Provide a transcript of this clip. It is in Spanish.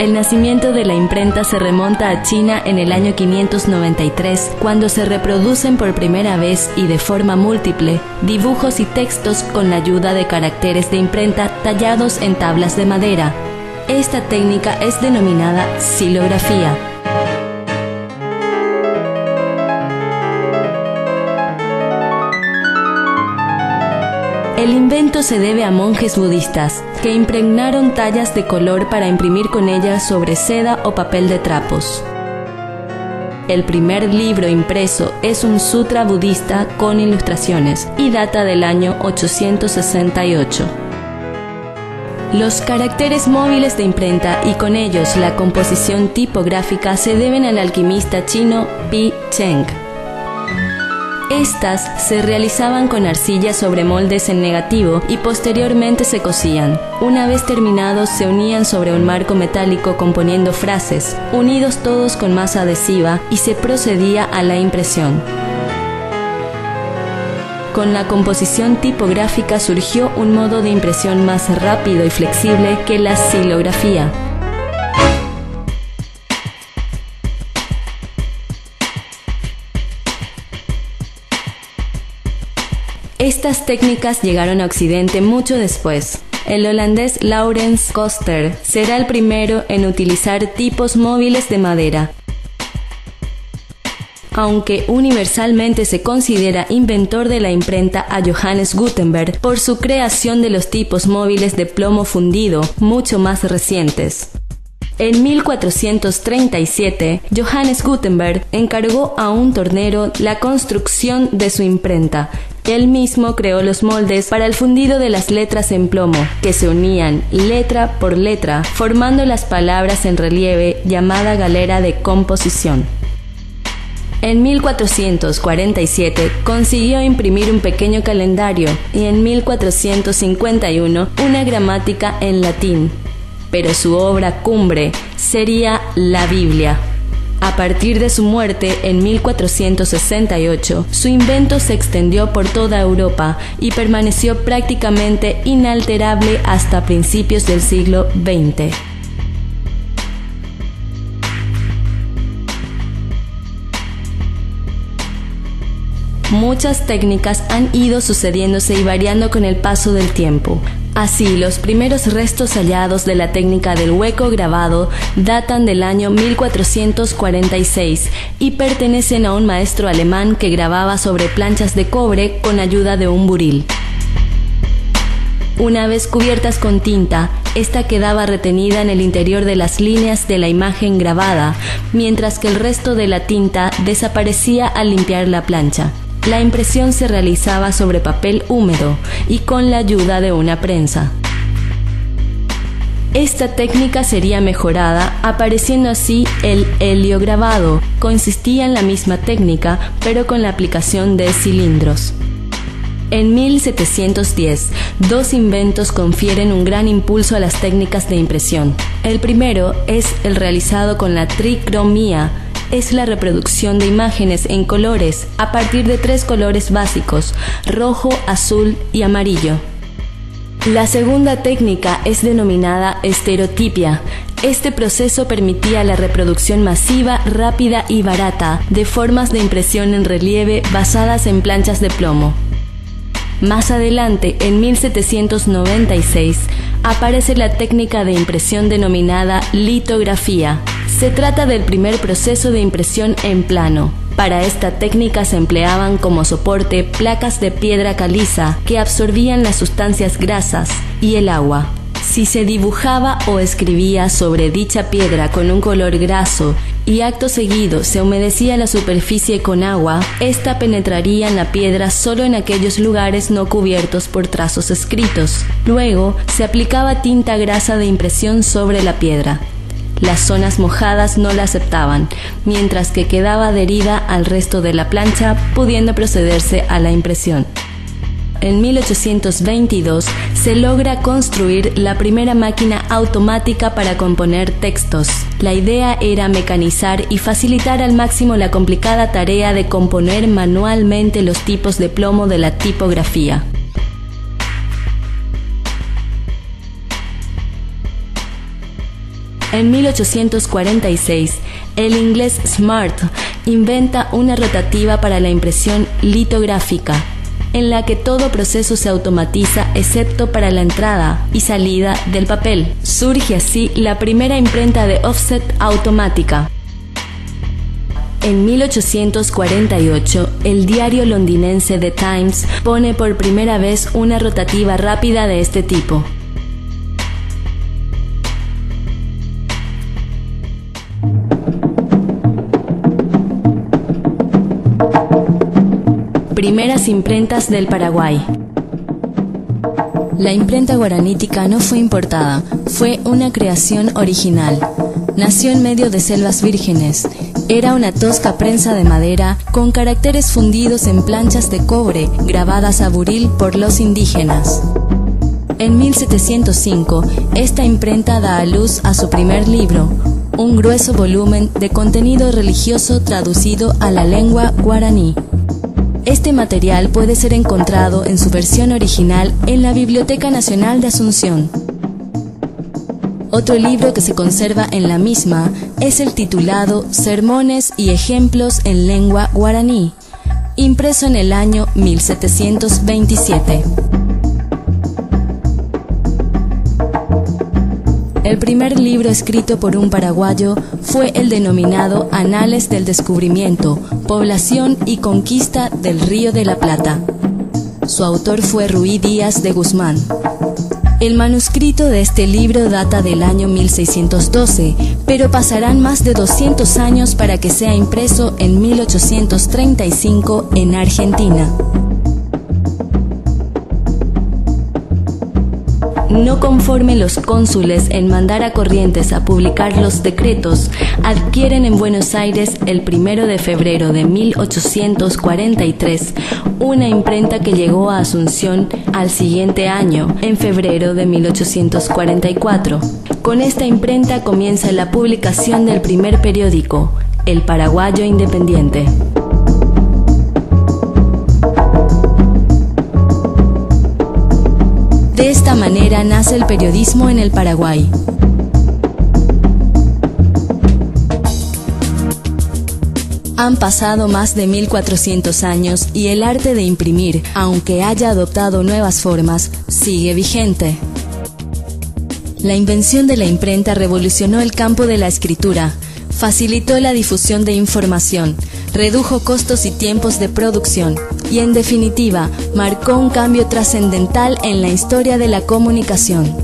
El nacimiento de la imprenta se remonta a China en el año 593, cuando se reproducen por primera vez y de forma múltiple dibujos y textos con la ayuda de caracteres de imprenta tallados en tablas de madera. Esta técnica es denominada xilografía. El invento se debe a monjes budistas, que impregnaron tallas de color para imprimir con ellas sobre seda o papel de trapos. El primer libro impreso es un sutra budista con ilustraciones y data del año 868. Los caracteres móviles de imprenta y con ellos la composición tipográfica se deben al alquimista chino Pi Cheng. Estas se realizaban con arcilla sobre moldes en negativo y posteriormente se cosían. Una vez terminados se unían sobre un marco metálico componiendo frases, unidos todos con masa adhesiva, y se procedía a la impresión. Con la composición tipográfica surgió un modo de impresión más rápido y flexible que la xilografía. Estas técnicas llegaron a Occidente mucho después. El holandés Laurens Koster será el primero en utilizar tipos móviles de madera. Aunque universalmente se considera inventor de la imprenta a Johannes Gutenberg por su creación de los tipos móviles de plomo fundido, mucho más recientes. En 1437, Johannes Gutenberg encargó a un tornero la construcción de su imprenta. Él mismo creó los moldes para el fundido de las letras en plomo, que se unían letra por letra, formando las palabras en relieve, llamada galera de composición. En 1447 consiguió imprimir un pequeño calendario y en 1451 una gramática en latín. Pero su obra cumbre sería la Biblia. A partir de su muerte en 1468, su invento se extendió por toda Europa y permaneció prácticamente inalterable hasta principios del siglo XX. Muchas técnicas han ido sucediéndose y variando con el paso del tiempo. Así, los primeros restos hallados de la técnica del hueco grabado datan del año 1446 y pertenecen a un maestro alemán que grababa sobre planchas de cobre con ayuda de un buril. Una vez cubiertas con tinta, esta quedaba retenida en el interior de las líneas de la imagen grabada, mientras que el resto de la tinta desaparecía al limpiar la plancha. La impresión se realizaba sobre papel húmedo y con la ayuda de una prensa. Esta técnica sería mejorada, apareciendo así el heliograbado. Consistía en la misma técnica, pero con la aplicación de cilindros. En 1710, dos inventos confieren un gran impulso a las técnicas de impresión. El primero es el realizado con la tricromía. Es la reproducción de imágenes en colores a partir de tres colores básicos: rojo, azul y amarillo. La segunda técnica es denominada estereotipia. Este proceso permitía la reproducción masiva, rápida y barata de formas de impresión en relieve basadas en planchas de plomo. Más adelante, en 1796, aparece la técnica de impresión denominada litografía. Se trata del primer proceso de impresión en plano. Para esta técnica se empleaban como soporte placas de piedra caliza que absorbían las sustancias grasas y el agua. Si se dibujaba o escribía sobre dicha piedra con un color graso y acto seguido se humedecía la superficie con agua, esta penetraría en la piedra solo en aquellos lugares no cubiertos por trazos escritos. Luego se aplicaba tinta grasa de impresión sobre la piedra. Las zonas mojadas no la aceptaban, mientras que quedaba adherida al resto de la plancha, pudiendo procederse a la impresión. En 1822 se logra construir la primera máquina automática para componer textos. La idea era mecanizar y facilitar al máximo la complicada tarea de componer manualmente los tipos de plomo de la tipografía. En 1846, el inglés Smart inventa una rotativa para la impresión litográfica, en la que todo proceso se automatiza excepto para la entrada y salida del papel. Surge así la primera imprenta de offset automática. En 1848, el diario londinense The Times pone por primera vez una rotativa rápida de este tipo. Primeras imprentas del Paraguay. La imprenta guaranítica no fue importada, fue una creación original. Nació en medio de selvas vírgenes. Era una tosca prensa de madera con caracteres fundidos en planchas de cobre grabadas a buril por los indígenas. En 1705, esta imprenta da a luz a su primer libro, un grueso volumen de contenido religioso traducido a la lengua guaraní. Este material puede ser encontrado en su versión original en la Biblioteca Nacional de Asunción. Otro libro que se conserva en la misma es el titulado Sermones y Ejemplos en Lengua Guaraní, impreso en el año 1727. El primer libro escrito por un paraguayo fue el denominado Anales del Descubrimiento, Población y Conquista del Río de la Plata. Su autor fue Ruy Díaz de Guzmán. El manuscrito de este libro data del año 1612, pero pasarán más de 200 años para que sea impreso en 1835 en Argentina. No conforme los cónsules en mandar a Corrientes a publicar los decretos, adquieren en Buenos Aires el 1 de febrero de 1843 una imprenta que llegó a Asunción al siguiente año, en febrero de 1844. Con esta imprenta comienza la publicación del primer periódico, El Paraguayo Independiente. De esta manera nace el periodismo en el Paraguay. Han pasado más de 1400 años y el arte de imprimir, aunque haya adoptado nuevas formas, sigue vigente. La invención de la imprenta revolucionó el campo de la escritura, facilitó la difusión de información, redujo costos y tiempos de producción y, en definitiva, marcó un cambio trascendental en la historia de la comunicación.